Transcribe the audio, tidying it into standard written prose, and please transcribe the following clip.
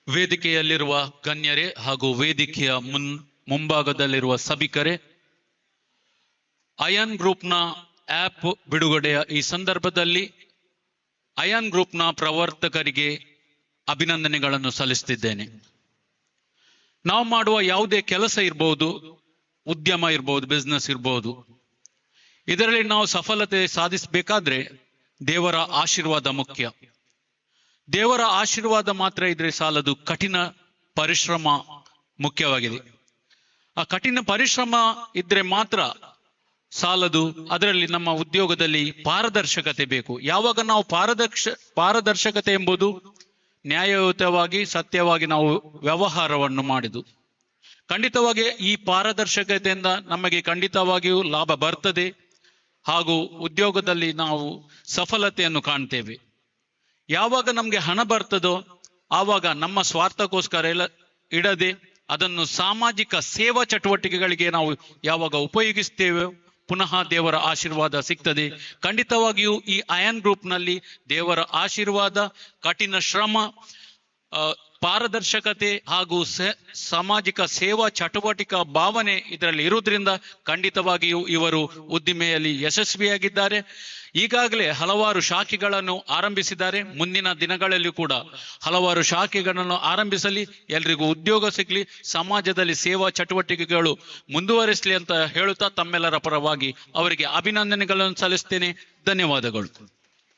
ವೇದಿಕೆಯಲ್ಲಿರುವ ಗಣ್ಯರೇ ಹಾಗೂ ವೇದಿಕೆಯ ಮುಂಭಾಗದಲ್ಲಿರುವ ಸಭಿಕರೇ, ಅಯಾನ್ ಗ್ರೂಪ್ನ ಆಪ್ ಬಿಡುಗಡೆಯ ಈ ಸಂದರ್ಭದಲ್ಲಿ ಅಯಾನ್ ಗ್ರೂಪ್ನ ಪ್ರವರ್ತಕರಿಗೆ ಅಭಿನಂದನೆಗಳನ್ನು ಸಲ್ಲಿಸುತ್ತಿದ್ದೇನೆ. ನಾವು ಮಾಡುವ ಯಾವುದೇ ಕೆಲಸ ಇರಬಹುದು, ಉದ್ಯಮ ಇರಬಹುದು, ಬಿಸ್ನೆಸ್ ಇರಬಹುದು, ಇದರಲ್ಲಿ ನಾವು ಸಫಲತೆ ಸಾಧಿಸಬೇಕಾದ್ರೆ ದೇವರ ಆಶೀರ್ವಾದ ಮುಖ್ಯ. ದೇವರ ಆಶೀರ್ವಾದ ಮಾತ್ರ ಇದ್ರೆ ಸಾಲದು, ಕಠಿಣ ಪರಿಶ್ರಮ ಮುಖ್ಯವಾಗಿದೆ. ಆ ಕಠಿಣ ಪರಿಶ್ರಮ ಇದ್ರೆ ಮಾತ್ರ ಸಾಲದು. ಅದರಲ್ಲಿ ನಮ್ಮ ಉದ್ಯೋಗದಲ್ಲಿ ಪಾರದರ್ಶಕತೆ ಬೇಕು. ಯಾವಾಗ ನಾವು ಪಾರದರ್ಶಕತೆ ಎಂಬುದು ನ್ಯಾಯಯುತವಾಗಿ ಸತ್ಯವಾಗಿ ನಾವು ವ್ಯವಹಾರವನ್ನು ಮಾಡಿದು, ಖಂಡಿತವಾಗಿ ಈ ಪಾರದರ್ಶಕತೆಯಿಂದ ನಮಗೆ ಖಂಡಿತವಾಗಿಯೂ ಲಾಭ ಬರ್ತದೆ ಹಾಗೂ ಉದ್ಯೋಗದಲ್ಲಿ ನಾವು ಸಫಲತೆಯನ್ನು ಕಾಣ್ತೇವೆ. ಯಾವಾಗ ನಮಗೆ ಹಣ ಬರ್ತದೋ ಆವಾಗ ನಮ್ಮ ಸ್ವಾರ್ಥಕ್ಕೋಸ್ಕರ ಎಲ್ಲ ಇಡದೆ ಅದನ್ನು ಸಾಮಾಜಿಕ ಸೇವಾ ಚಟುವಟಿಕೆಗಳಿಗೆ ನಾವು ಯಾವಾಗ ಉಪಯೋಗಿಸ್ತೇವೆ, ಪುನಃ ದೇವರ ಆಶೀರ್ವಾದ ಸಿಗ್ತದೆ. ಖಂಡಿತವಾಗಿಯೂ ಈ ಅಯಾನ್ ಗ್ರೂಪ್ನಲ್ಲಿ ದೇವರ ಆಶೀರ್ವಾದ, ಕಠಿಣ ಶ್ರಮ, ಪಾರದರ್ಶಕತೆ ಹಾಗೂ ಸಾಮಾಜಿಕ ಸೇವಾ ಚಟುವಟಿಕೆ ಭಾವನೆ ಇದರಲ್ಲಿ ಇರುವುದರಿಂದ ಖಂಡಿತವಾಗಿಯೂ ಇವರು ಉದ್ದಿಮೆಯಲ್ಲಿ ಯಶಸ್ವಿಯಾಗಿದ್ದಾರೆ. ಈಗಾಗಲೇ ಹಲವಾರು ಶಾಖೆಗಳನ್ನು ಆರಂಭಿಸಿದ್ದಾರೆ. ಮುಂದಿನ ದಿನಗಳಲ್ಲಿ ಕೂಡ ಹಲವಾರು ಶಾಖೆಗಳನ್ನು ಆರಂಭಿಸಲಿ, ಎಲ್ರಿಗೂ ಉದ್ಯೋಗ ಸಿಗಲಿ, ಸಮಾಜದಲ್ಲಿ ಸೇವಾ ಚಟುವಟಿಕೆಗಳು ಮುಂದುವರಿಸಲಿ ಅಂತ ಹೇಳುತ್ತಾ ತಮ್ಮೆಲ್ಲರ ಪರವಾಗಿ ಅವರಿಗೆ ಅಭಿನಂದನೆಗಳನ್ನು ಸಲ್ಲಿಸ್ತೇನೆ. ಧನ್ಯವಾದಗಳು.